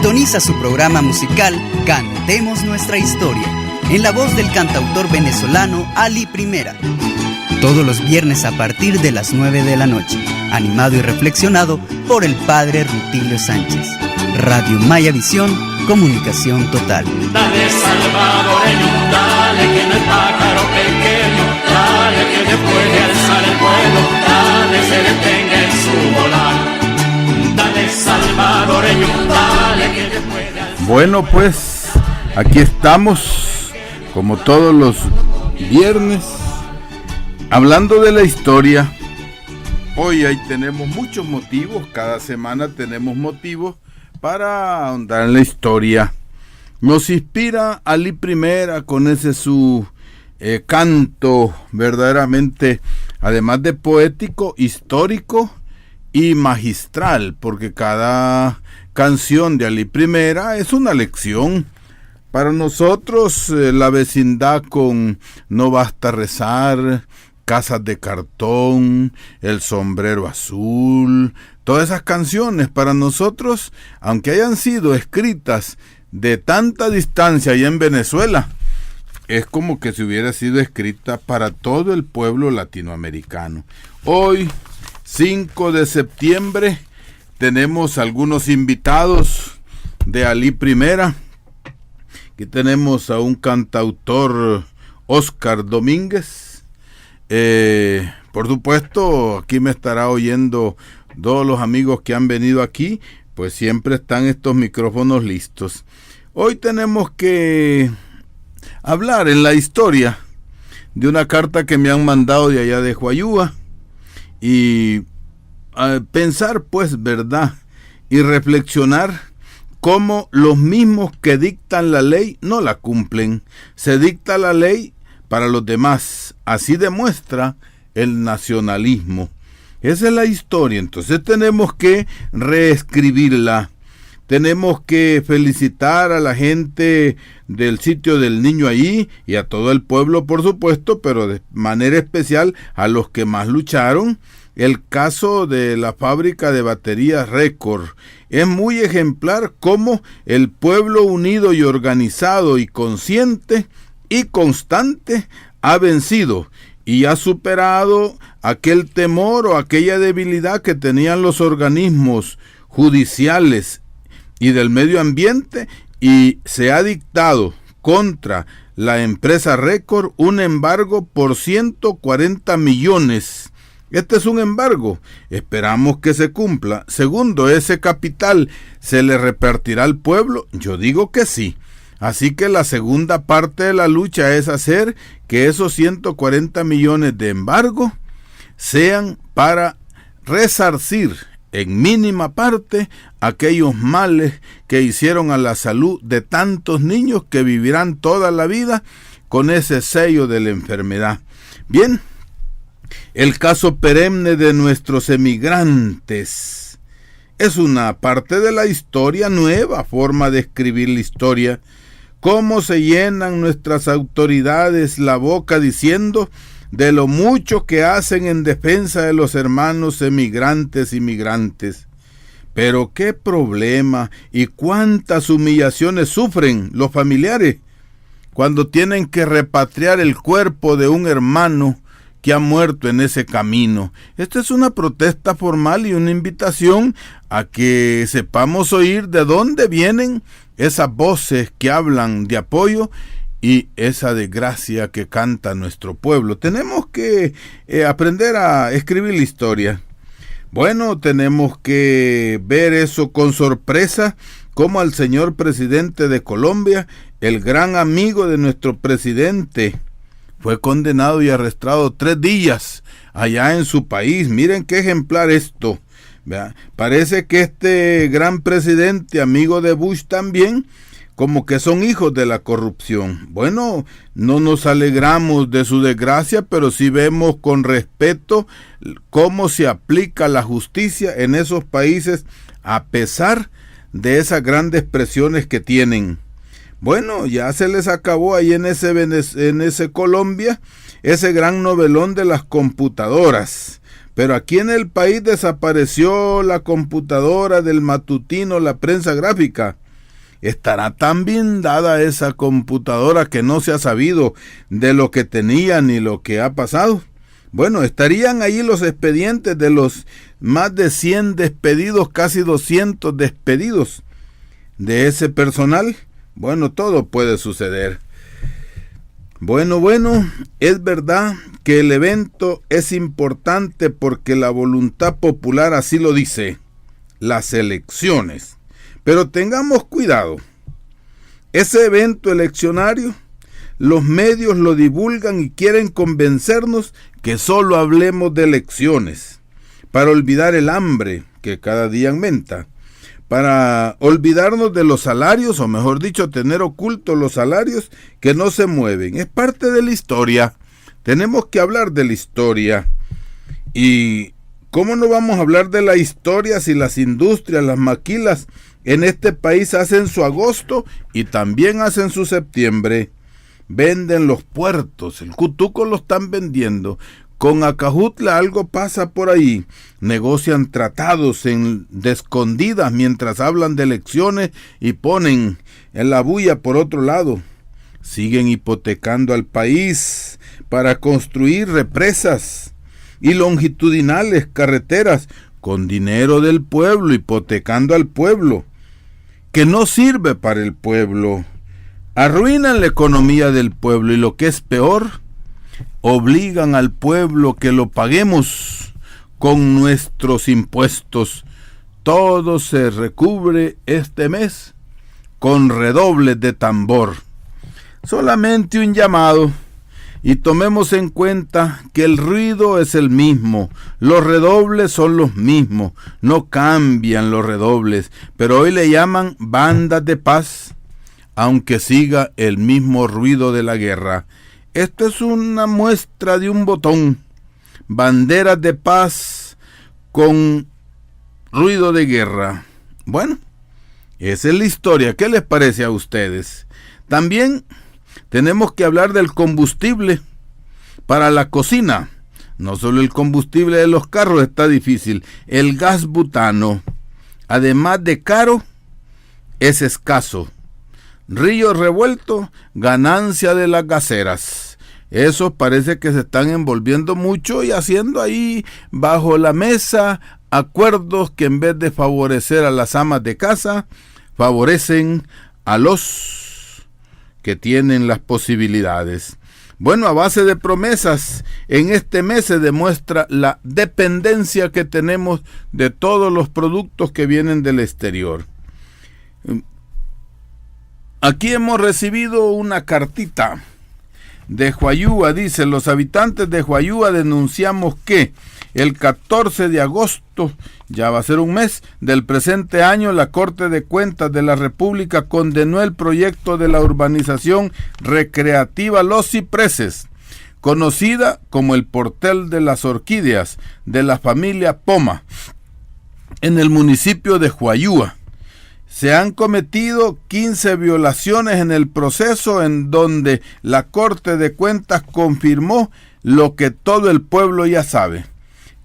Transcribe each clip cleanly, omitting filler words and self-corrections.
Sintoniza su programa musical Cantemos Nuestra Historia, en la voz del cantautor venezolano Ali Primera. Todos los viernes a partir de las 9 de la noche, animado y reflexionado por el padre Rutilio Sánchez. Radio Maya Visión, comunicación total. Dale salvadoreño, dale que no es pájaro pequeño, dale que después de alzar el vuelo, dale se detenga en su volar. Dale salvadoreño, dale que después de alzar. Bueno, pues aquí estamos, como todos los viernes, hablando de la historia. Hoy ahí tenemos muchos motivos, cada semana tenemos motivos para ahondar en la historia. Nos inspira Ali Primera con ese su canto verdaderamente, además de poético, histórico y magistral, porque cada canción de Ali Primera es una lección. Para nosotros, la vecindad con No Basta Rezar, Casas de Cartón, El Sombrero Azul, todas esas canciones para nosotros, aunque hayan sido escritas de tanta distancia allá en Venezuela, es como que si hubiera sido escrita para todo el pueblo latinoamericano. Hoy, 5 de septiembre, tenemos algunos invitados de Ali Primera. Aquí tenemos a un cantautor, Oscar Domínguez. Por supuesto, aquí me estará oyendo todos los amigos que han venido aquí, pues siempre están estos micrófonos listos. Hoy tenemos que hablar en la historia de una carta que me han mandado de allá de Huayúa y pensar, pues, verdad, y reflexionar cómo los mismos que dictan la ley no la cumplen. Se dicta la ley para los demás. Así demuestra el nacionalismo. Esa es la historia. Entonces tenemos que reescribirla. Tenemos que felicitar a la gente del sitio del niño allí y a todo el pueblo, por supuesto, pero de manera especial a los que más lucharon. El caso de la fábrica de baterías Récord es muy ejemplar cómo el pueblo unido y organizado y consciente y constante ha vencido y ha superado aquel temor o aquella debilidad que tenían los organismos judiciales y del medio ambiente, y se ha dictado contra la empresa Récord un embargo por 140 millones. Este es un embargo, esperamos que se cumpla. Segundo, ¿ese capital se le repartirá al pueblo? Yo digo que sí. Así que la segunda parte de la lucha es hacer que esos 140 millones de embargo sean para resarcir en mínima parte aquellos males que hicieron a la salud de tantos niños que vivirán toda la vida con ese sello de la enfermedad. Bien, el caso perenne de nuestros emigrantes es una parte de la historia, nueva forma de escribir la historia. Cómo se llenan nuestras autoridades la boca diciendo de lo mucho que hacen en defensa de los hermanos emigrantes y migrantes. Pero qué problema y cuántas humillaciones sufren los familiares cuando tienen que repatriar el cuerpo de un hermano que ha muerto en ese camino. Esta es una protesta formal y una invitación a que sepamos oír de dónde vienen esas voces que hablan de apoyo y esa desgracia que canta nuestro pueblo. Tenemos que aprender a escribir la historia. Bueno, tenemos que ver eso con sorpresa, como al señor presidente de Colombia, el gran amigo de nuestro presidente, fue condenado y arrestado 3 días allá en su país. Miren qué ejemplar esto. ¿Verdad? Parece que este gran presidente, amigo de Bush también, como que son hijos de la corrupción. Bueno, no nos alegramos de su desgracia, pero sí vemos con respeto cómo se aplica la justicia en esos países a pesar de esas grandes presiones que tienen. Bueno, ya se les acabó ahí en ese Colombia ese gran novelón de las computadoras. Pero aquí en el país desapareció la computadora del matutino La Prensa Gráfica. ¿Estará tan bien dada esa computadora que no se ha sabido de lo que tenía ni lo que ha pasado? Bueno, estarían ahí los expedientes de los más de 100 despedidos, casi 200 despedidos de ese personal. Bueno, todo puede suceder. Bueno, es verdad que el evento es importante porque la voluntad popular así lo dice, las elecciones. Pero tengamos cuidado, ese evento eleccionario, los medios lo divulgan y quieren convencernos que solo hablemos de elecciones, para olvidar el hambre que cada día aumenta, para olvidarnos de los salarios, o mejor dicho, tener ocultos los salarios que no se mueven. Es parte de la historia, tenemos que hablar de la historia. ¿Y cómo no vamos a hablar de la historia si las industrias, las maquilas en este país hacen su agosto y también hacen su septiembre? Venden los puertos, el Cutuco lo están vendiendo. Con Acajutla algo pasa por ahí. Negocian tratados de escondidas mientras hablan de elecciones y ponen en la bulla por otro lado. Siguen hipotecando al país para construir represas y longitudinales carreteras con dinero del pueblo, hipotecando al pueblo, que no sirve para el pueblo. Arruinan la economía del pueblo y lo que es peor, obligan al pueblo que lo paguemos con nuestros impuestos. Todo se recubre este mes con redobles de tambor. Solamente un llamado, y tomemos en cuenta que el ruido es el mismo, los redobles son los mismos, no cambian los redobles, pero hoy le llaman bandas de paz, aunque siga el mismo ruido de la guerra. Esto es una muestra de un botón, banderas de paz con ruido de guerra. Bueno, esa es la historia. ¿Qué les parece a ustedes? También tenemos que hablar del combustible para la cocina. No solo el combustible de los carros está difícil, el gas butano, además de caro, es escaso. Río revuelto, ganancia de las gaseras. Esos parece que se están envolviendo mucho y haciendo ahí bajo la mesa acuerdos que en vez de favorecer a las amas de casa, favorecen a los que tienen las posibilidades. Bueno, a base de promesas, en este mes se demuestra la dependencia que tenemos de todos los productos que vienen del exterior. Aquí hemos recibido una cartita de Huayúa. Dice: los habitantes de Huayúa denunciamos que el 14 de agosto, ya va a ser un mes, del presente año, la Corte de Cuentas de la República condenó el proyecto de la urbanización recreativa Los Cipreses, conocida como el Portal de las Orquídeas, de la familia Poma, en el municipio de Huayúa. Se han cometido 15 violaciones en el proceso, en donde la Corte de Cuentas confirmó lo que todo el pueblo ya sabe,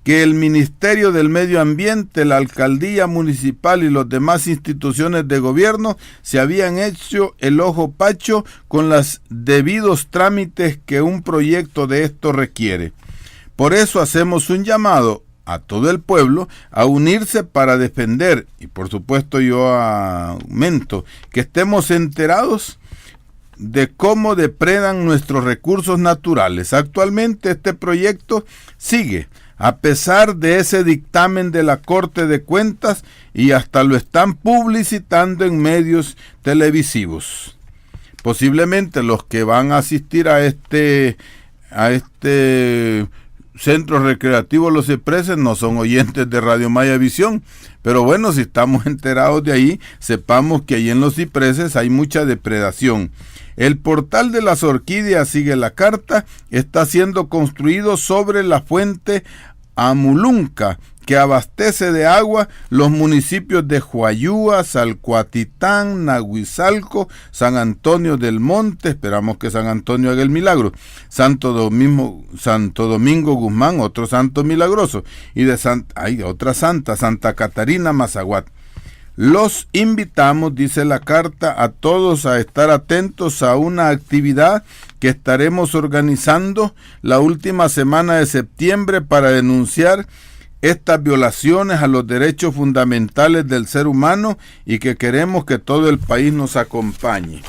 que el Ministerio del Medio Ambiente, la Alcaldía Municipal y las demás instituciones de gobierno se habían hecho el ojo pacho con los debidos trámites que un proyecto de esto requiere. Por eso hacemos un llamado a todo el pueblo a unirse para defender, y por supuesto yo aumento, que estemos enterados de cómo depredan nuestros recursos naturales. Actualmente este proyecto sigue, a pesar de ese dictamen de la Corte de Cuentas, y hasta lo están publicitando en medios televisivos. Posiblemente los que van a asistir a este Centro Recreativo Los Cipreses no son oyentes de Radio Maya Visión, pero bueno, si estamos enterados de ahí, sepamos que ahí en Los Cipreses hay mucha depredación. El Portal de las Orquídeas, sigue la carta, está siendo construido sobre la fuente Amulunca, que abastece de agua los municipios de Huayúa, Salcuatitán, Nahuizalco, San Antonio del Monte, esperamos que San Antonio haga el milagro, Santo Domingo Guzmán, otro santo milagroso, y de otra santa, Santa Catarina Mazaguat. Los invitamos, dice la carta, a todos a estar atentos a una actividad que estaremos organizando la última semana de septiembre para denunciar estas violaciones a los derechos fundamentales del ser humano y que queremos que todo el país nos acompañe.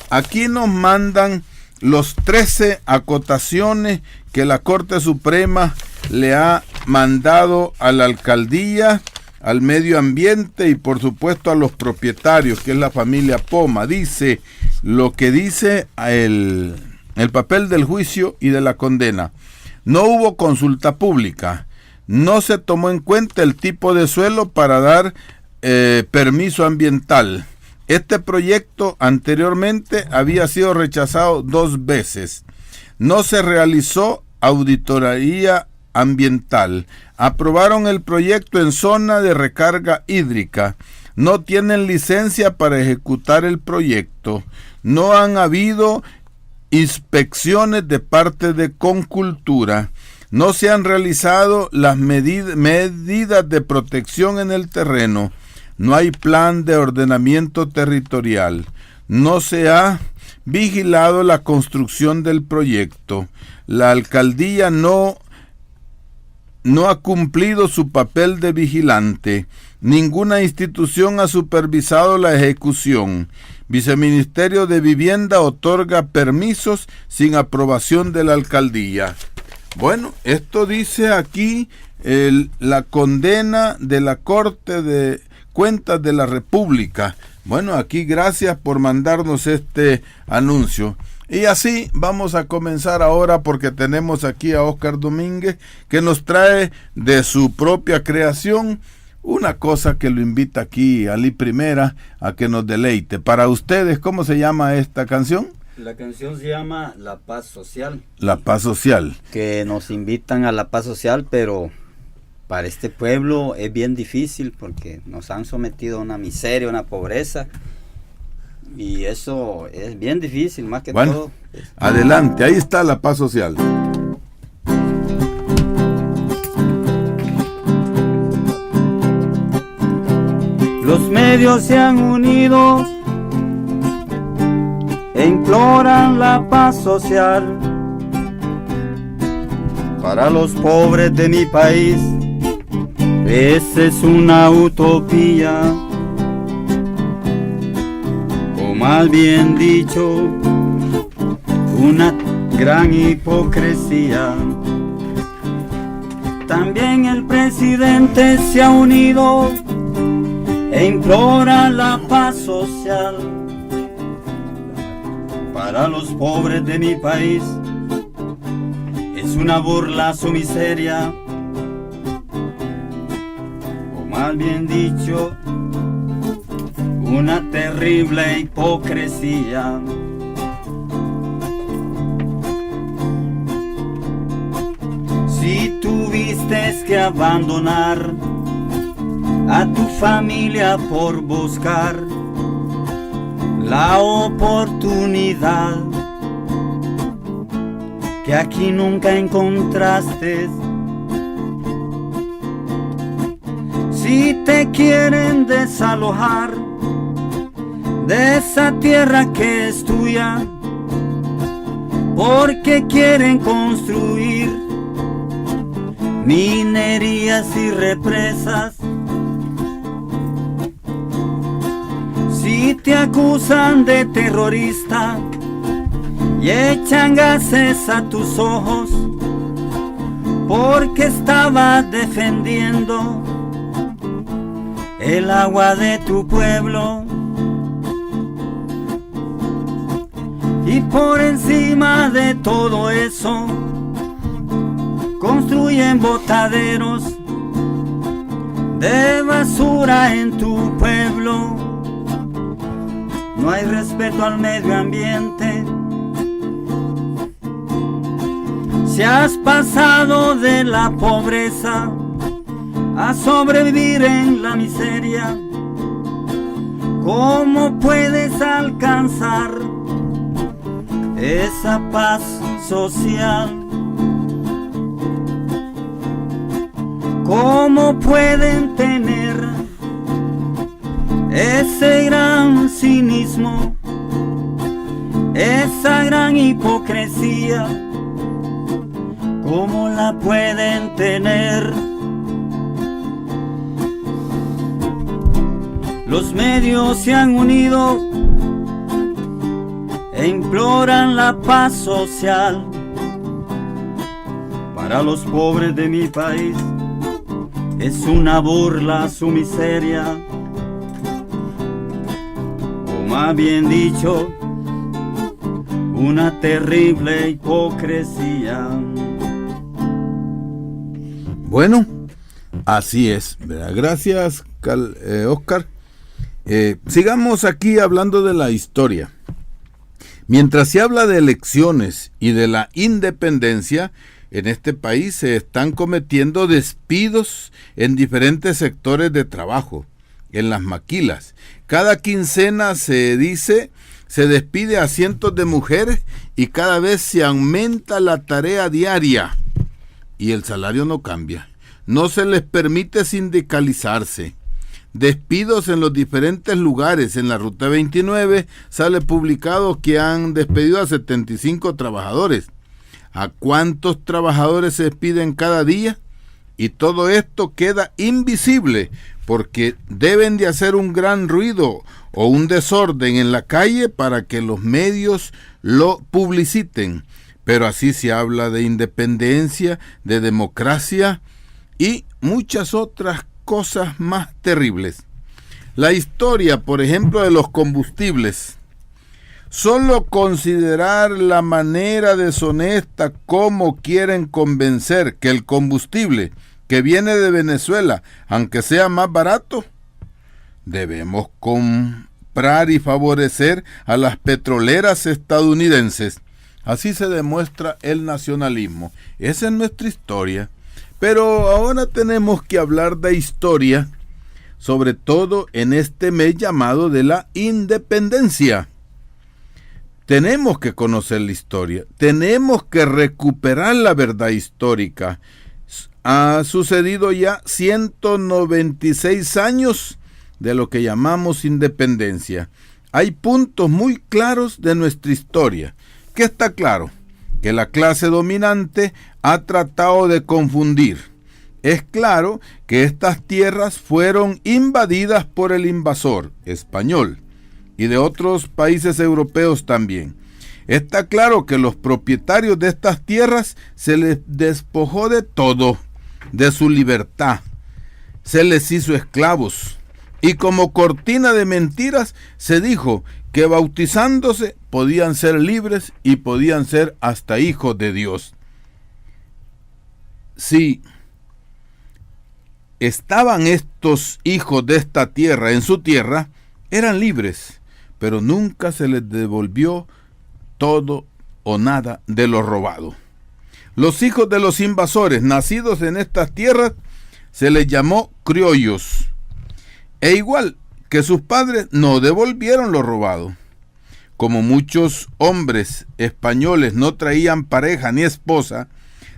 Aquí nos mandan los 13 acotaciones que la Corte Suprema le ha mandado a la alcaldía, al medio ambiente y por supuesto a los propietarios, que es la familia Poma. Dice lo que dice el papel del juicio y de la condena. No hubo consulta pública, no se tomó en cuenta el tipo de suelo para dar permiso ambiental. Este proyecto anteriormente había sido rechazado 2 veces. No se realizó auditoría ambiental. Aprobaron el proyecto en zona de recarga hídrica. No tienen licencia para ejecutar el proyecto. No han habido inspecciones de parte de Concultura. No se han realizado las medidas de protección en el terreno. No hay plan de ordenamiento territorial. No se ha vigilado la construcción del proyecto. La alcaldía no ha cumplido su papel de vigilante. Ninguna institución ha supervisado la ejecución. Viceministerio de Vivienda otorga permisos sin aprobación de la alcaldía. Bueno, esto dice aquí la condena de la Corte de Cuentas de la República. Bueno, aquí gracias por mandarnos este anuncio. Y así vamos a comenzar ahora porque tenemos aquí a Óscar Domínguez que nos trae de su propia creación una cosa que lo invita aquí a Ali Primera a que nos deleite. Para ustedes, ¿cómo se llama esta canción? La canción se llama La Paz Social. La Paz Social. Que nos invitan a la paz social, pero para este pueblo es bien difícil porque nos han sometido a una miseria, una pobreza. Y eso es bien difícil, más que todo. Adelante, ahí está La Paz Social. Los medios se han unido e imploran la paz social para los pobres de mi país. Esa es una utopía, o más bien dicho, una gran hipocresía. También el presidente se ha unido e implora la paz social para los pobres de mi país. Es una burla su miseria, o más bien dicho, una terrible hipocresía. Si tuviste que abandonar a tu familia por buscar la oportunidad que aquí nunca encontraste, si te quieren desalojar de esa tierra que es tuya, porque quieren construir minerías y represas, si te acusan de terrorista y echan gases a tus ojos porque estabas defendiendo el agua de tu pueblo, y por encima de todo eso construyen botaderos de basura en tu pueblo. No hay respeto al medio ambiente. Si has pasado de la pobreza a sobrevivir en la miseria, ¿cómo puedes alcanzar esa paz social? ¿Cómo pueden tener ese gran cinismo, esa gran hipocresía, ¿cómo la pueden tener? Los medios se han unido e imploran la paz social para los pobres de mi país. Es una burla su miseria, o más bien dicho, una terrible hipocresía. Bueno, así es, ¿verdad? Gracias, Oscar. Sigamos aquí hablando de la historia. Mientras se habla de elecciones y de la independencia, en este país se están cometiendo despidos en diferentes sectores de trabajo, en las maquilas. Cada quincena se despide a cientos de mujeres y cada vez se aumenta la tarea diaria y el salario no cambia. No se les permite sindicalizarse. Despidos en los diferentes lugares. En la Ruta 29 sale publicado que han despedido a 75 trabajadores. ¿A cuántos trabajadores se despiden cada día? Y todo esto queda invisible porque deben de hacer un gran ruido o un desorden en la calle para que los medios lo publiciten. Pero así se habla de independencia, de democracia y muchas otras cosas más terribles. La historia, por ejemplo, de los combustibles. Solo considerar la manera deshonesta como quieren convencer que el combustible que viene de Venezuela, aunque sea más barato, debemos comprar y favorecer a las petroleras estadounidenses. Así se demuestra el nacionalismo. Esa es nuestra historia. Pero ahora tenemos que hablar de historia, sobre todo en este mes llamado de la independencia. Tenemos que conocer la historia, tenemos que recuperar la verdad histórica. Ha sucedido ya 196 años de lo que llamamos independencia. Hay puntos muy claros de nuestra historia. ¿Qué está claro? Que la clase dominante ha tratado de confundir. Es claro que estas tierras fueron invadidas por el invasor español y de otros países europeos también. Está claro que los propietarios de estas tierras se les despojó de todo, de su libertad, se les hizo esclavos y como cortina de mentiras se dijo que bautizándose podían ser libres y podían ser hasta hijos de Dios. Sí, estaban estos hijos de esta tierra en su tierra, eran libres, pero nunca se les devolvió todo o nada de lo robado. Los hijos de los invasores nacidos en estas tierras se les llamó criollos, e igual que sus padres no devolvieron lo robado. Como muchos hombres españoles no traían pareja ni esposa,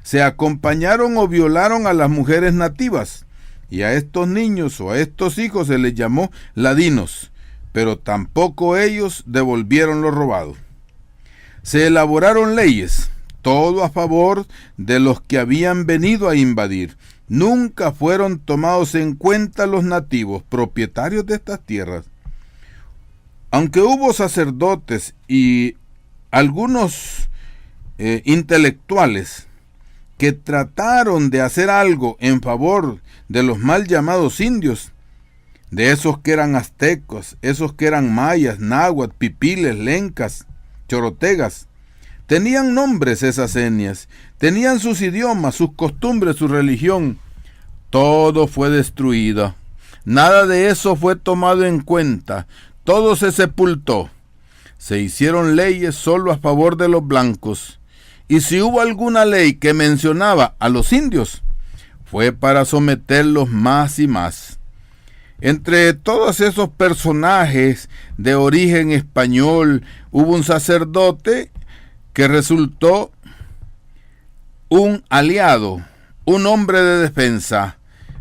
se acompañaron o violaron a las mujeres nativas, y a estos niños o a estos hijos se les llamó ladinos, pero tampoco ellos devolvieron lo robado. Se elaboraron leyes, todo a favor de los que habían venido a invadir. Nunca fueron tomados en cuenta los nativos, propietarios de estas tierras. Aunque hubo sacerdotes y algunos intelectuales que trataron de hacer algo en favor de los mal llamados indios, de esos que eran aztecos, esos que eran mayas, náhuatl, pipiles, lencas, chorotegas, tenían nombres esas etnias, tenían sus idiomas, sus costumbres, su religión. Todo fue destruido. Nada de eso fue tomado en cuenta. Todo se sepultó. Se hicieron leyes solo a favor de los blancos. Y si hubo alguna ley que mencionaba a los indios, fue para someterlos más y más. Entre todos esos personajes de origen español, hubo un sacerdote que resultó un aliado, un hombre de defensa.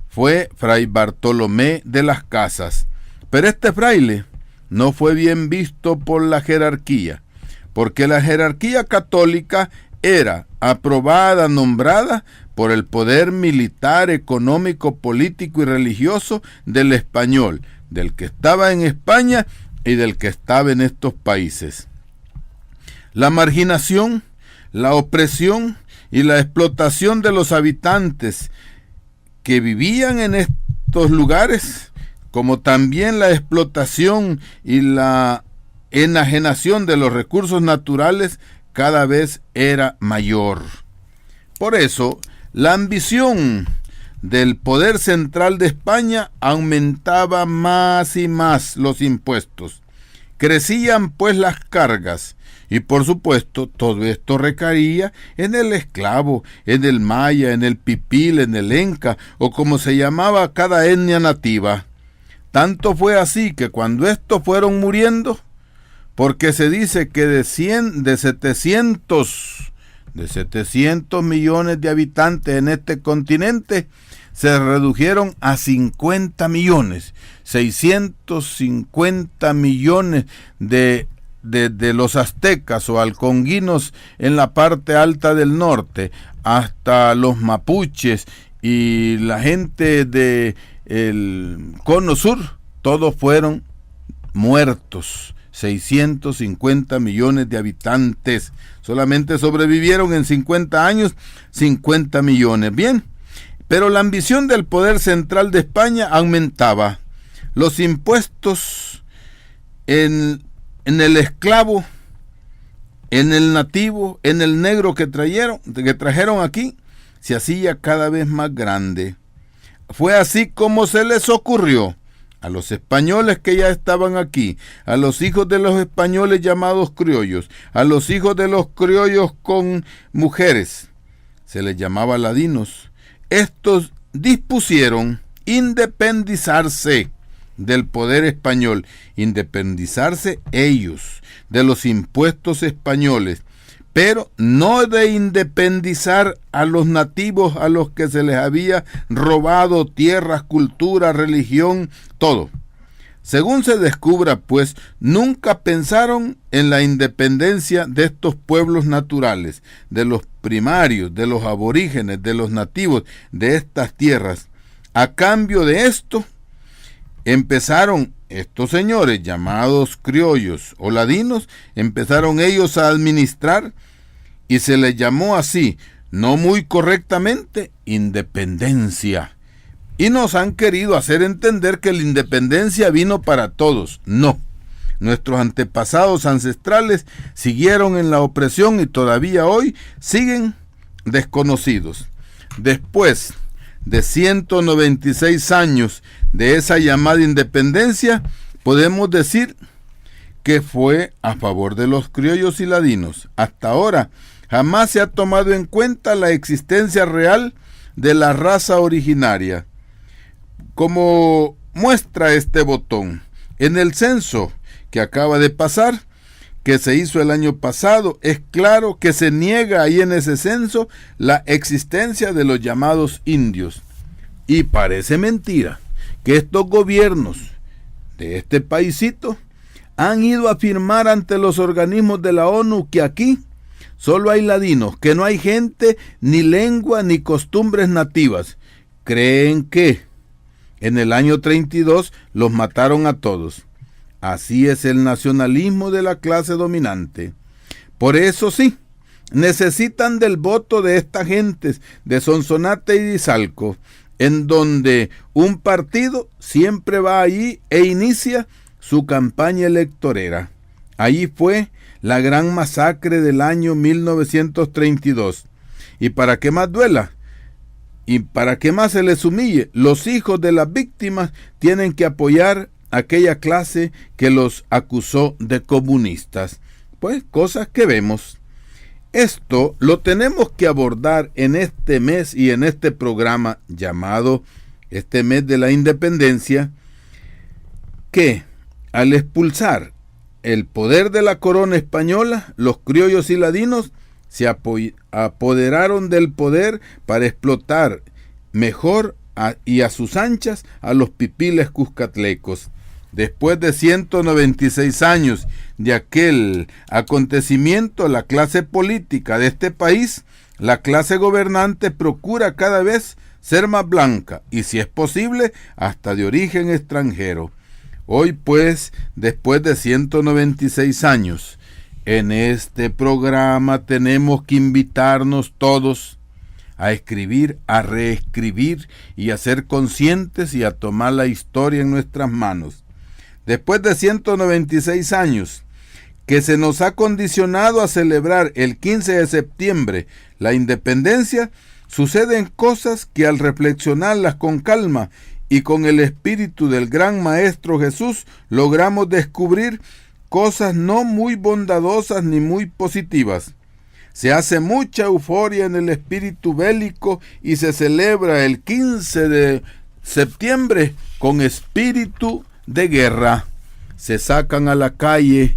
Fue Fray Bartolomé de las Casas. Pero este fraile no fue bien visto por la jerarquía, porque la jerarquía católica era aprobada, nombrada por el poder militar, económico, político y religioso del español, del que estaba en España y del que estaba en estos países. La marginación, la opresión y la explotación de los habitantes que vivían en estos lugares, como también la explotación y la enajenación de los recursos naturales, cada vez era mayor. Por eso, la ambición del poder central de España aumentaba más y más los impuestos. Crecían pues las cargas y por supuesto todo esto recaía en el esclavo, en el maya, en el pipil, en el enca o como se llamaba cada etnia nativa. Tanto fue así que cuando estos fueron muriendo, porque se dice que de 700 millones de habitantes en este continente, se redujeron a 50 millones, 650 millones de los aztecas o alconguinos en la parte alta del norte, hasta los mapuches y la gente del cono sur, todos fueron muertos. 650 millones de habitantes. Solamente sobrevivieron en 50 años 50 millones. Bien, pero la ambición del poder central de España aumentaba. Los impuestos en el esclavo, en el nativo, en el negro que trajeron aquí, se hacía cada vez más grande. Fue así como se les ocurrió a los españoles que ya estaban aquí, a los hijos de los españoles llamados criollos, a los hijos de los criollos con mujeres, se les llamaba ladinos. Estos dispusieron independizarse del poder español, independizarse ellos de los impuestos españoles, pero no de independizar a los nativos a los que se les había robado tierras, cultura, religión, todo. Según se descubra, pues, nunca pensaron en la independencia de estos pueblos naturales, de los primarios, de los aborígenes, de los nativos de estas tierras. A cambio de esto, empezaron estos señores llamados criollos o ladinos, empezaron ellos a administrar y se les llamó así, no muy correctamente, independencia. Y nos han querido hacer entender que la independencia vino para todos. No. Nuestros antepasados ancestrales siguieron en la opresión y todavía hoy siguen desconocidos. Después de 196 años de esa llamada independencia, podemos decir que fue a favor de los criollos y ladinos. Hasta ahora jamás se ha tomado en cuenta la existencia real de la raza originaria. Como muestra este botón, en el censo que acaba de pasar, que se hizo el año pasado, es claro que se niega ahí en ese censo la existencia de los llamados indios. Y parece mentira que estos gobiernos de este paisito han ido a afirmar ante los organismos de la ONU que aquí solo hay ladinos, que no hay gente, ni lengua, ni costumbres nativas. Creen que en el año 32 los mataron a todos. Así es el nacionalismo de la clase dominante. Por eso sí, necesitan del voto de estas gentes de Sonsonate y de Izalco, en donde un partido siempre va allí e inicia su campaña electorera. Allí fue la gran masacre del año 1932. Y para que más duela, y para que más se les humille, los hijos de las víctimas tienen que apoyar a aquella clase que los acusó de comunistas. Pues cosas que vemos. Esto lo tenemos que abordar en este mes y en este programa llamado este mes de la independencia, que al expulsar el poder de la corona española, los criollos y ladinos se apoderaron del poder para explotar mejor y a sus anchas a los pipiles cuscatlecos. Después de 196 años de aquel acontecimiento, la clase política de este país, la clase gobernante, procura cada vez ser más blanca y, si es posible, hasta de origen extranjero. Hoy, pues, después de 196 años, en este programa tenemos que invitarnos todos a escribir, a reescribir y a ser conscientes y a tomar la historia en nuestras manos. Después de 196 años que se nos ha condicionado a celebrar el 15 de septiembre la independencia, suceden cosas que, al reflexionarlas con calma y con el espíritu del gran Maestro Jesús, logramos descubrir cosas no muy bondadosas ni muy positivas. Se hace mucha euforia en el espíritu bélico y se celebra el 15 de septiembre con espíritu de guerra. Se sacan a la calle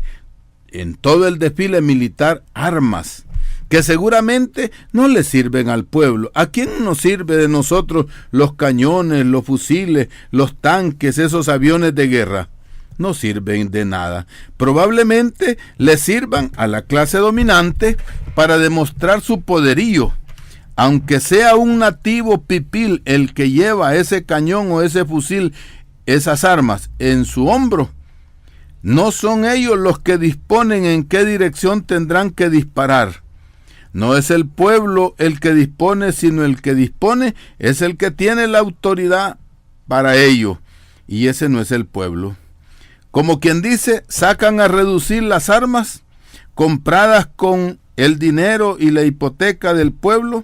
en todo el desfile militar armas que seguramente no le sirven al pueblo. ¿A quién nos sirve de nosotros los cañones, los fusiles, los tanques, esos aviones de guerra? No sirven de nada. Probablemente le sirvan a la clase dominante para demostrar su poderío. Aunque sea un nativo pipil el que lleva ese cañón o ese fusil, esas armas en su hombro, no son ellos los que disponen en qué dirección tendrán que disparar. No es el pueblo el que dispone, sino el que dispone es el que tiene la autoridad para ello, y ese no es el pueblo. Como quien dice, sacan a reducir las armas compradas con el dinero y la hipoteca del pueblo,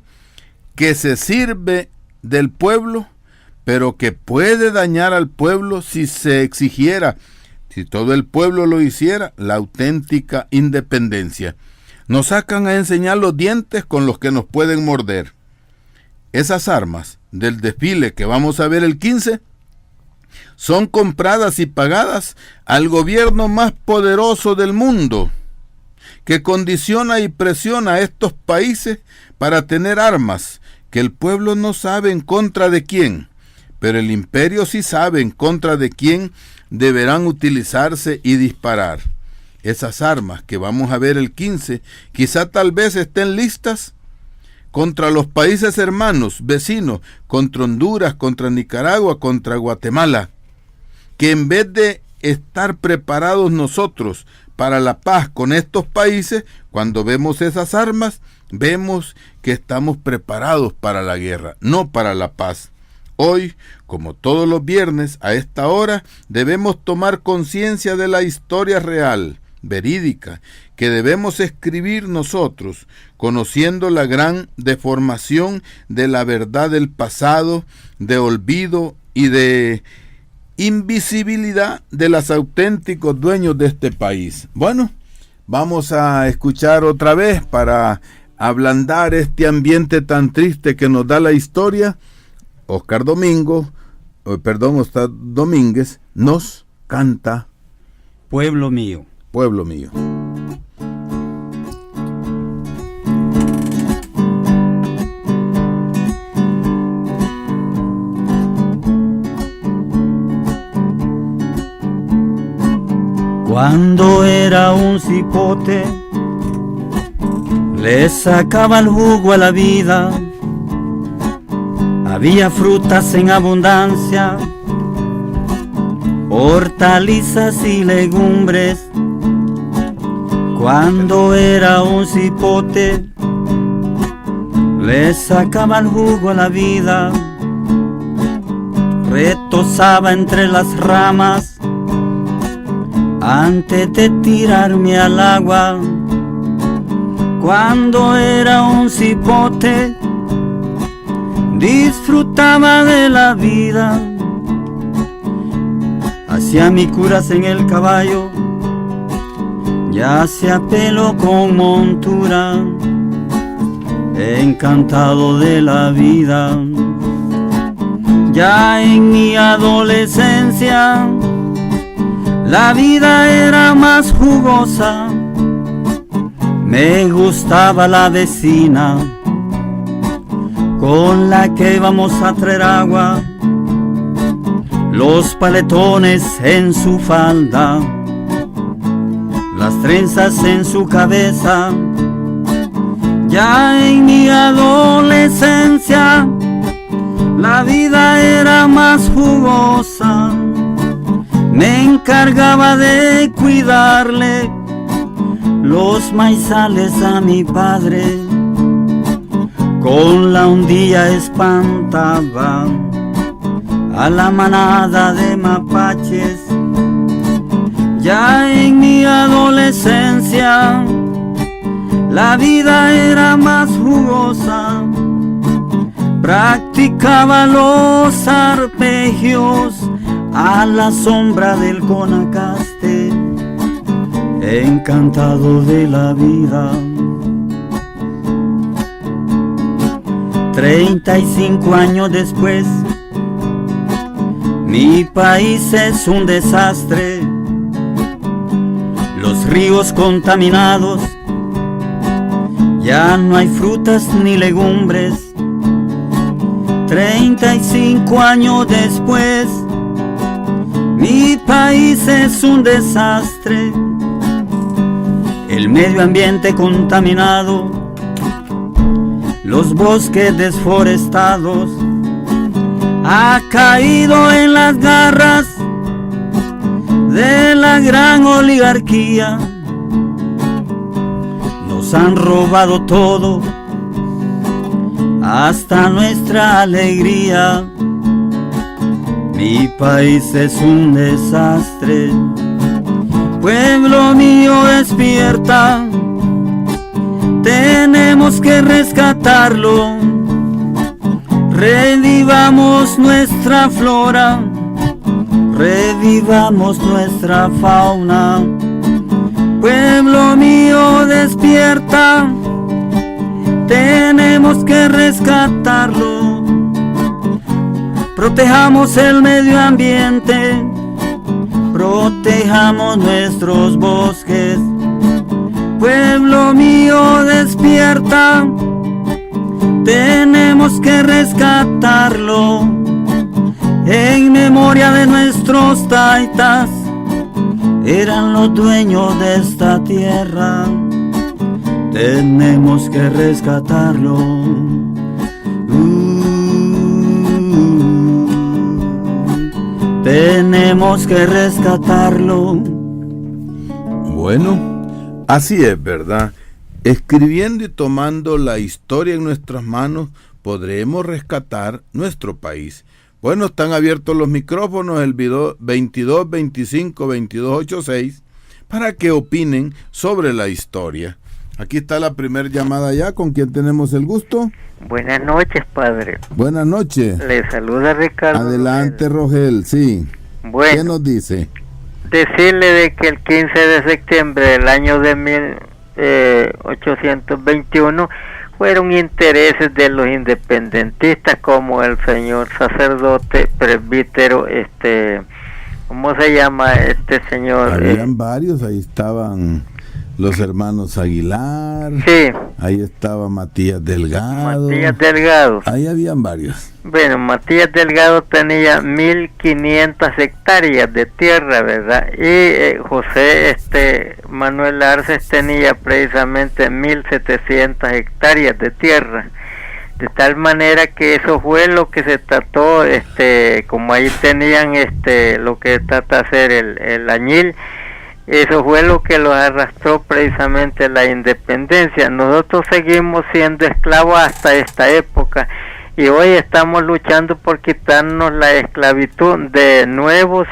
que se sirve del pueblo, pero que puede dañar al pueblo si se exigiera, si todo el pueblo lo hiciera, la auténtica independencia. Nos sacan a enseñar los dientes con los que nos pueden morder. Esas armas del desfile que vamos a ver el 15 son compradas y pagadas al gobierno más poderoso del mundo, que condiciona y presiona a estos países para tener armas que el pueblo no sabe en contra de quién, pero el imperio sí sabe en contra de quién deberán utilizarse y disparar. Esas armas que vamos a ver el 15, quizá tal vez estén listas contra los países hermanos, vecinos, contra Honduras, contra Nicaragua, contra Guatemala, que en vez de estar preparados nosotros para la paz con estos países, cuando vemos esas armas, vemos que estamos preparados para la guerra, no para la paz. Hoy, como todos los viernes, a esta hora, debemos tomar conciencia de la historia real, verídica, que debemos escribir nosotros, conociendo la gran deformación de la verdad del pasado, de olvido y de invisibilidad de los auténticos dueños de este país. Bueno, vamos a escuchar otra vez para ablandar este ambiente tan triste que nos da la historia. Oscar Domínguez nos canta Pueblo mío. Pueblo mío. Cuando era un cipote, le sacaba el jugo a la vida. Había frutas en abundancia, hortalizas y legumbres. Cuando era un cipote, le sacaba el jugo a la vida. Retozaba entre las ramas antes de tirarme al agua. Cuando era un cipote, disfrutaba de la vida. Hacía mis curas en el caballo, ya sea pelo con montura, encantado de la vida. Ya en mi adolescencia, la vida era más jugosa. Me gustaba la vecina con la que íbamos a traer agua. los paletones en su falda, las trenzas en su cabeza. Ya en mi adolescencia la vida era más jugosa. Me encargaba de cuidarle los maizales a mi padre. Con la hundilla espantaba a la manada de mapaches. Ya en mi adolescencia la vida era más jugosa. Practicaba los arpegios a la sombra del Guanacaste, encantado de la vida. 35 años después, mi país es un desastre. Los ríos contaminados, ya no hay frutas ni legumbres. 35 años después, mi país es un desastre. El medio ambiente contaminado, los bosques desforestados, ha caído en las garras de la gran oligarquía. Nos han robado todo, hasta nuestra alegría. Mi país es un desastre. Pueblo mío, despierta, tenemos que rescatarlo. Revivamos nuestra flora, revivamos nuestra fauna. Pueblo mío, despierta, tenemos que rescatarlo. Protejamos el medio ambiente, protejamos nuestros bosques. Pueblo mío, despierta, tenemos que rescatarlo. En memoria de nuestros taitas, eran los dueños de esta tierra. Tenemos que rescatarlo. Tenemos que rescatarlo. Bueno, así es, ¿verdad? Escribiendo y tomando la historia en nuestras manos, podremos rescatar nuestro país. Bueno, están abiertos los micrófonos, el 22 25 22 86, para que opinen sobre la historia. Aquí está la primera llamada ya, ¿con quién tenemos el gusto? Buenas noches, padre. Buenas noches. Le saluda Ricardo. Adelante, Rogel, sí. Bueno, ¿qué nos dice? Decirle de que el 15 de septiembre del año de 1821 fueron intereses de los independentistas, como el señor sacerdote presbítero, ¿cómo se llama este señor? Habían varios, ahí estaban los hermanos Aguilar, sí, ahí estaba Matías Delgado. Ahí habían varios. Bueno, Matías Delgado tenía 1500 hectáreas de tierra, ¿verdad? Y José Manuel Arces tenía precisamente 1700 hectáreas de tierra. De tal manera que eso fue lo que se trató, como ahí tenían lo que trata de hacer el añil. Eso fue lo que los arrastró precisamente a la independencia. Nosotros seguimos siendo esclavos hasta esta época y hoy estamos luchando por quitarnos la esclavitud de nuevos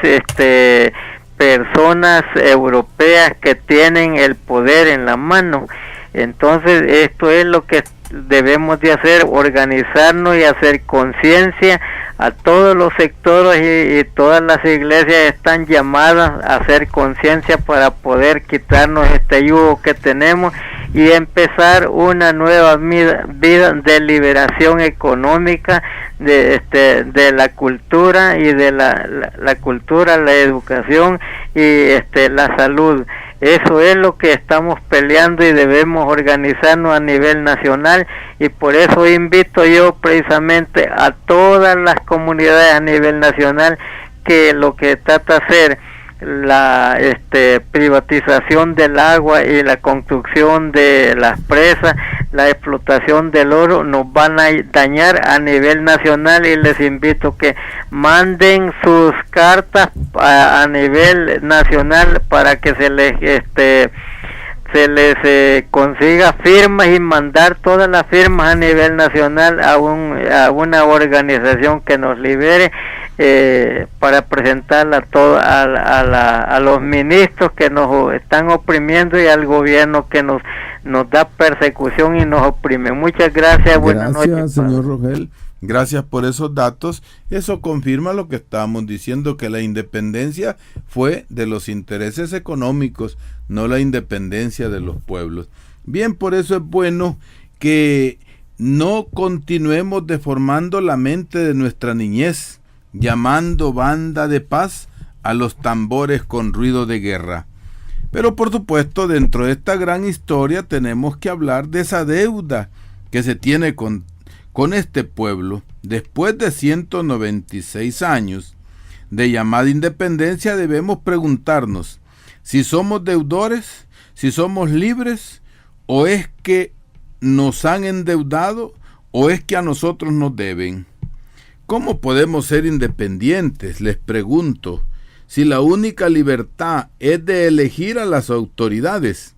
personas europeas que tienen el poder en la mano. Entonces esto es lo que debemos de hacer, organizarnos y hacer conciencia a todos los sectores y todas las iglesias están llamadas a hacer conciencia para poder quitarnos este yugo que tenemos y empezar una nueva vida de liberación económica de la cultura y de la cultura, la educación y la salud. Eso es lo que estamos peleando y debemos organizarnos a nivel nacional y por eso invito yo precisamente a todas las comunidades a nivel nacional que lo que trata de hacer la privatización del agua y la construcción de las presas, la explotación del oro, nos van a dañar a nivel nacional, y les invito que manden sus cartas a nivel nacional para que se les consiga firmas, y mandar todas las firmas a nivel nacional a una organización que nos libere, para presentarla a los ministros que nos están oprimiendo, y al gobierno que nos da persecución y nos oprime. Muchas gracias. Buenas noches. Gracias, señor Rogel. Gracias por esos datos. Eso confirma lo que estábamos diciendo, que la independencia fue de los intereses económicos, no la independencia de los pueblos. Bien, por eso es bueno que no continuemos deformando la mente de nuestra niñez, llamando banda de paz a los tambores con ruido de guerra. Pero por supuesto, dentro de esta gran historia tenemos que hablar de esa deuda que se tiene con este pueblo. Después de 196 años de llamada independencia, debemos preguntarnos si somos deudores, si somos libres, o es que nos han endeudado, o es que a nosotros nos deben. ¿Cómo podemos ser independientes? Les pregunto, si la única libertad es de elegir a las autoridades,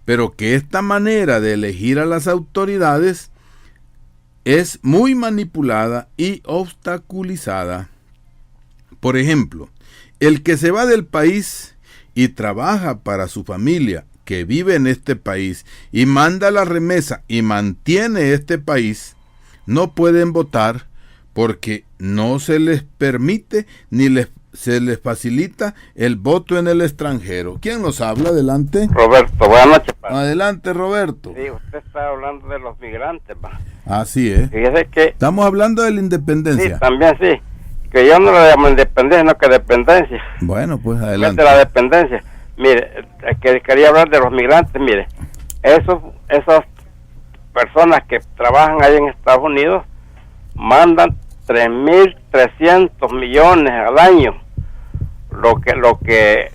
pero que esta manera de elegir a las autoridades es muy manipulada y obstaculizada. Por ejemplo, el que se va del país y trabaja para su familia que vive en este país y manda la remesa y mantiene este país, no pueden votar porque no se les permite ni se les facilita el voto en el extranjero. ¿Quién nos habla? Adelante. Roberto, buenas noches, padre. Adelante, Roberto. Sí, usted está hablando de los migrantes, pa. Así es. Fíjese que... Estamos hablando de la independencia. Sí, también sí. Que yo no le llamo independencia, no que dependencia. Bueno, pues adelante. De la dependencia. Mire, que quería hablar de los migrantes, mire. Esas personas que trabajan ahí en Estados Unidos mandan 3.300 millones al año, lo que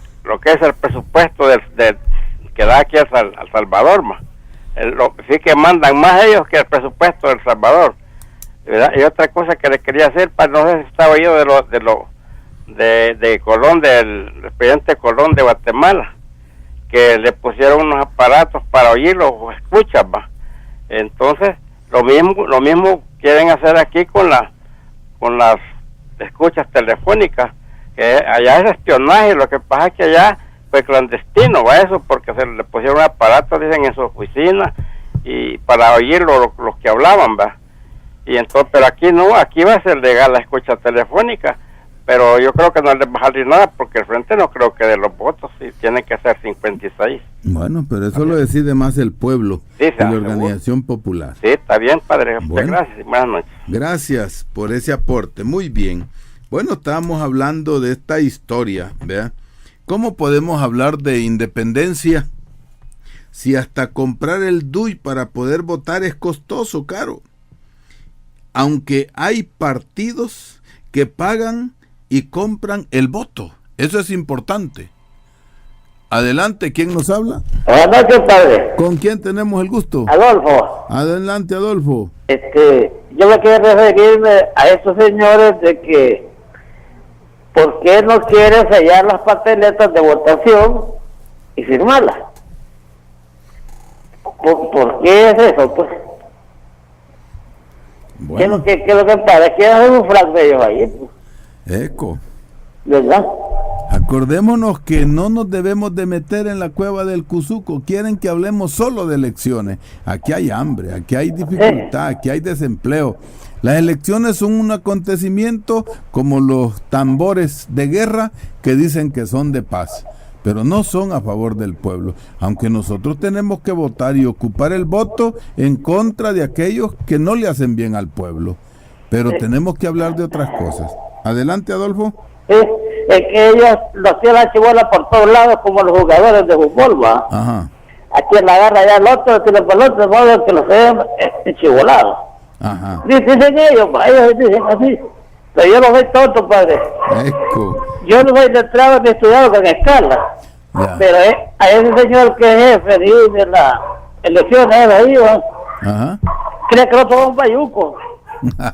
es el presupuesto que da aquí a El Salvador, sí que mandan más ellos que el presupuesto de El Salvador, ¿verdad? Y otra cosa que le quería hacer, no sé si estaba oído de Colón, del presidente Colón de Guatemala, que le pusieron unos aparatos para oírlo o escuchas, va. Entonces lo mismo quieren hacer aquí con las escuchas telefónicas, que allá es espionaje. Lo que pasa es que allá fue clandestino, va, eso, porque se le pusieron aparatos, dicen, en su oficina, y para oír los que hablaban, va. Y entonces, pero aquí no, aquí va a ser legal la escucha telefónica, pero yo creo que no les va a salir nada, porque el frente no creo que de los votos, sí, tienen que ser 56. Bueno, pero eso lo decide más el pueblo, sí, y la organización popular. Sí, está bien, padre. Bueno, gracias y buenas noches. Gracias por ese aporte, muy bien. Bueno, estábamos hablando de esta historia, ¿verdad? ¿Cómo podemos hablar de independencia si hasta comprar el DUI para poder votar es costoso, caro? Aunque hay partidos que pagan y compran el voto. Eso es importante. Adelante, ¿quién nos habla? Buenas noches, padre. ¿Con quién tenemos el gusto? Adolfo. Adelante, Adolfo. Yo me quiero referirme a estos señores de que ¿por qué no quieren sellar las papeletas de votación y firmarlas? ¿Por qué es eso, pues? Bueno. ¿Qué es lo que pasa? ¿Quieren hacer un flag de ellos ahí? Pues? Eco. ¿Verdad? Acordémonos que no nos debemos de meter en la cueva del Cuzuco. Quieren que hablemos solo de elecciones. Aquí hay hambre, aquí hay dificultad, aquí hay desempleo. Las elecciones son un acontecimiento como los tambores de guerra que dicen que son de paz, pero no son a favor del pueblo, aunque nosotros tenemos que votar y ocupar el voto en contra de aquellos que no le hacen bien al pueblo. Pero tenemos que hablar de otras cosas. Adelante, Adolfo. Sí, es que ellos lo hacían la chibola por todos lados, como los jugadores de fútbol, ¿va? Ajá. Aquí en la agarra ya el otro, tira por el otro, modo que lo sean chivolado. Ajá. Dicen ellos dicen así. Pero yo no soy tonto, padre. Eco. Yo no soy letrado ni estudiado con escala. Ya. Pero a ese señor que es jefe de las elecciones ahí, Ajá. cree que no somos un bayuco.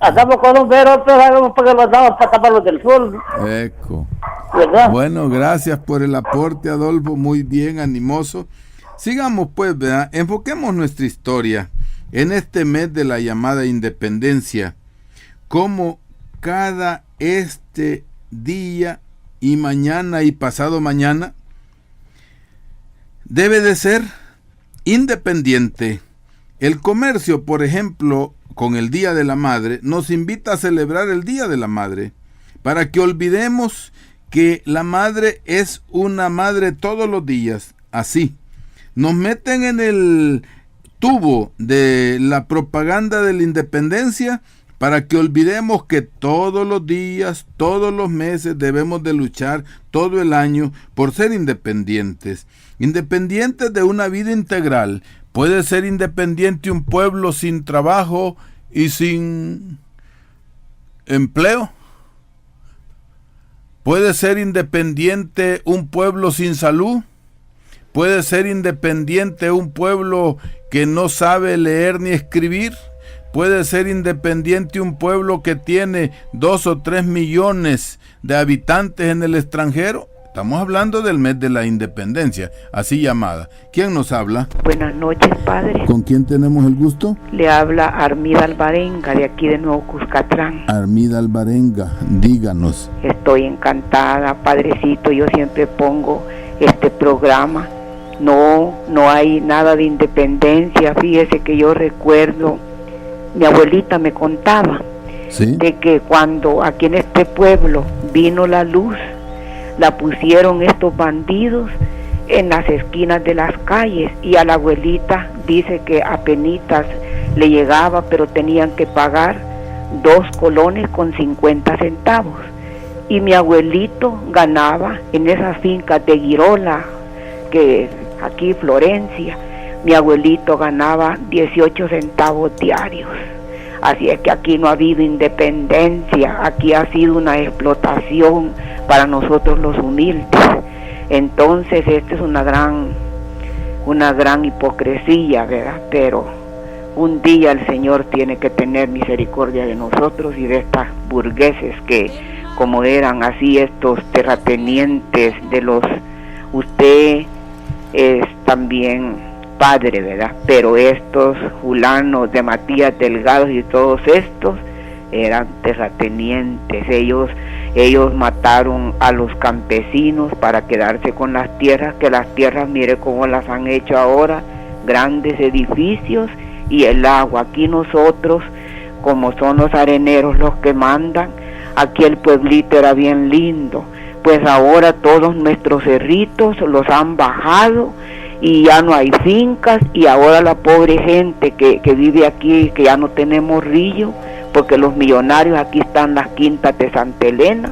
Andamos con un vero, pero sabemos porque lo andamos para taparlos del sol, Eco. ¿verdad? Bueno, gracias por el aporte, Adolfo, muy bien, animoso. Sigamos pues, ¿verdad? Enfoquemos nuestra historia en este mes de la llamada independencia, como cada día y mañana y pasado mañana debe de ser independiente. El comercio, por ejemplo, con el Día de la Madre, nos invita a celebrar el Día de la Madre, para que olvidemos que la madre es una madre todos los días. Así, nos meten en el tubo de la propaganda de la independencia para que olvidemos que todos los días, todos los meses debemos de luchar todo el año por ser independientes. Independientes de una vida integral. Puede ser independiente un pueblo sin trabajo y sin empleo. Puede ser independiente un pueblo sin salud. Puede ser independiente un pueblo que no sabe leer ni escribir. Puede ser independiente un pueblo que tiene 2 o 3 millones de habitantes en el extranjero. Estamos hablando del mes de la independencia, así llamada. ¿Quién nos habla? Buenas noches, padre. ¿Con quién tenemos el gusto? Le habla Armida Alvarenga, de aquí de Nuevo Cuscatlán. Armida Alvarenga, díganos. Estoy encantada, padrecito. Yo siempre pongo este programa. No hay nada de independencia. Fíjese que yo recuerdo, mi abuelita me contaba, ¿sí?, de que cuando aquí en este pueblo vino la luz, la pusieron estos bandidos en las esquinas de las calles, y a la abuelita dice que apenitas le llegaba, pero tenían que pagar 2 colones con 50 centavos. Y mi abuelito ganaba en esas fincas de Girola, que aquí Florencia, mi abuelito ganaba 18 centavos diarios. Así es que aquí no ha habido independencia, aquí ha sido una explotación para nosotros los humildes. Entonces esta es una gran hipocresía, ¿verdad? Pero un día el Señor tiene que tener misericordia de nosotros y de estas burgueses que, como eran así estos terratenientes de los... Usted es también padre, ¿verdad? Pero estos fulanos de Matías Delgado y todos estos eran terratenientes. Ellos mataron a los campesinos para quedarse con las tierras, que las tierras, mire cómo las han hecho ahora, grandes edificios, y el agua. Aquí nosotros, como son los areneros los que mandan, aquí el pueblito era bien lindo. Pues ahora todos nuestros cerritos los han bajado y ya no hay fincas, y ahora la pobre gente que vive aquí, que ya no tenemos río, porque los millonarios, aquí están las quintas de Santa Elena,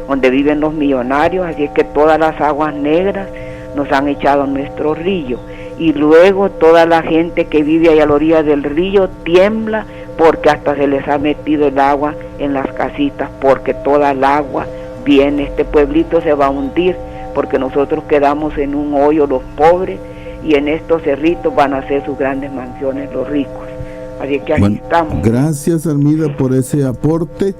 donde viven los millonarios, así es que todas las aguas negras nos han echado nuestro río, y luego toda la gente que vive ahí a la orilla del río tiembla, porque hasta se les ha metido el agua en las casitas, porque toda el agua viene, este pueblito se va a hundir, porque nosotros quedamos en un hoyo los pobres, y en estos cerritos van a hacer sus grandes mansiones los ricos. Así que aquí estamos. Gracias, Armida, por ese aporte.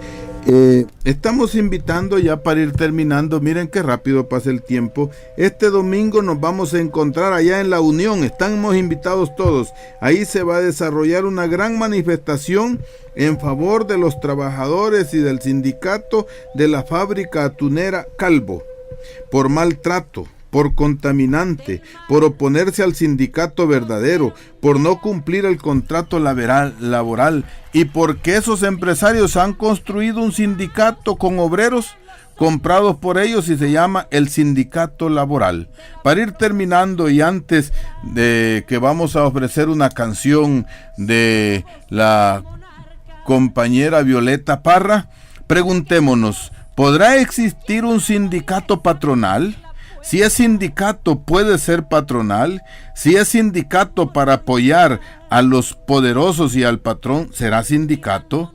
Estamos invitando ya para ir terminando. Miren qué rápido pasa el tiempo. Este domingo nos vamos a encontrar allá en La Unión. Estamos invitados todos. Ahí se va a desarrollar una gran manifestación en favor de los trabajadores y del sindicato de la fábrica atunera Calvo, por maltrato, por contaminante, por oponerse al sindicato verdadero, por no cumplir el contrato laboral, y porque esos empresarios han construido un sindicato con obreros comprados por ellos y se llama el sindicato laboral. Para ir terminando, y antes de que vamos a ofrecer una canción de la compañera Violeta Parra, preguntémonos, ¿podrá existir un sindicato patronal? Si es sindicato, ¿puede ser patronal? Si es sindicato para apoyar a los poderosos y al patrón, ¿será sindicato?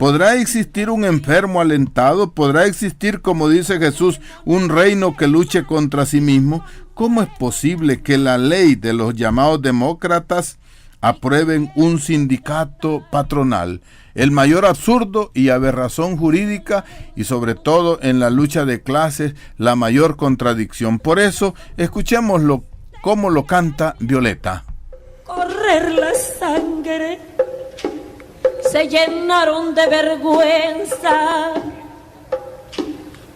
¿Podrá existir un enfermo alentado? ¿Podrá existir, como dice Jesús, un reino que luche contra sí mismo? ¿Cómo es posible que la ley de los llamados demócratas aprueben un sindicato patronal? El mayor absurdo y aberración jurídica, y sobre todo en la lucha de clases, la mayor contradicción. Por eso, escuchémoslo como lo canta Violeta. Correr la sangre, se llenaron de vergüenza,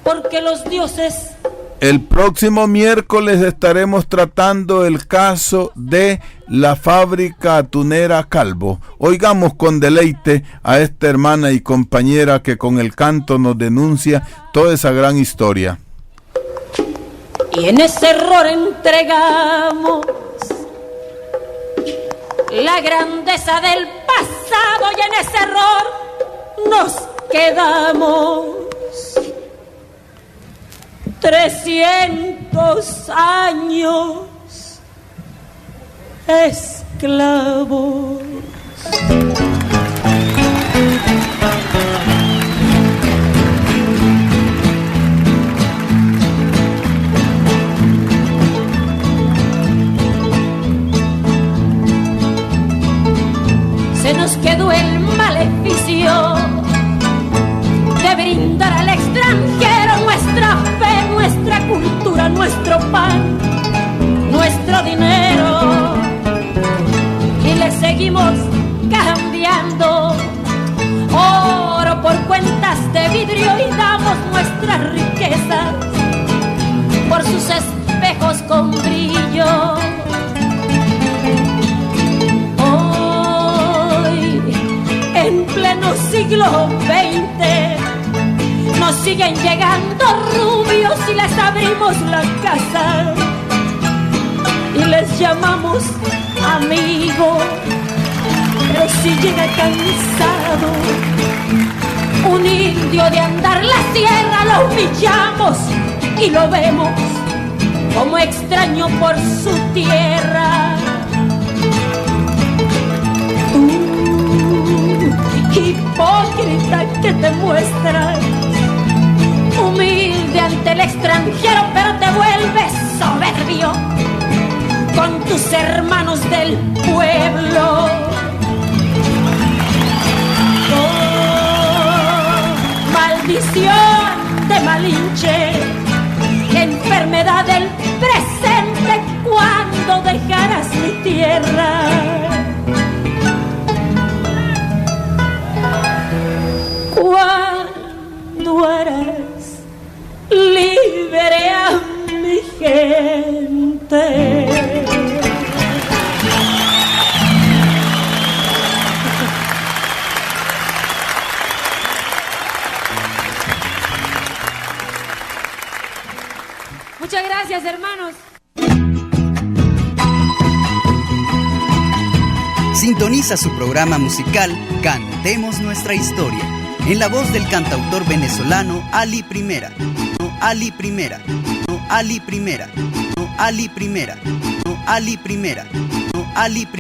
porque los dioses... El próximo miércoles estaremos tratando el caso de la fábrica atunera Calvo. Oigamos con deleite a esta hermana y compañera que con el canto nos denuncia toda esa gran historia. Y en ese error entregamos la grandeza del pasado, y en ese error nos quedamos 300 años esclavos. Se nos quedó el maleficio de brindar al extranjero nuestra fe, nuestra cultura, nuestro pan, nuestro dinero, y le seguimos cambiando oro por cuentas de vidrio, y damos nuestras riquezas por sus espejos con brillo. Hoy, en pleno siglo XX, nos siguen llegando rubios y les abrimos la casa y les llamamos amigos. Pero si llega cansado un indio de andar la tierra, lo humillamos y lo vemos como extraño por su tierra. Tú, hipócrita que te muestras humilde ante el extranjero, pero te vuelves soberbio con tus hermanos del pueblo. Oh, maldición de Malinche, enfermedad del presente, ¿cuándo dejarás mi tierra? ¿Cuándo harás libre a mi gente? Muchas gracias, hermanos. Sintoniza su programa musical Cantemos Nuestra Historia, en la voz del cantautor venezolano Ali Primera. Ali Primera, Ali Primera, Ali Primera, Ali Primera, Ali Primera.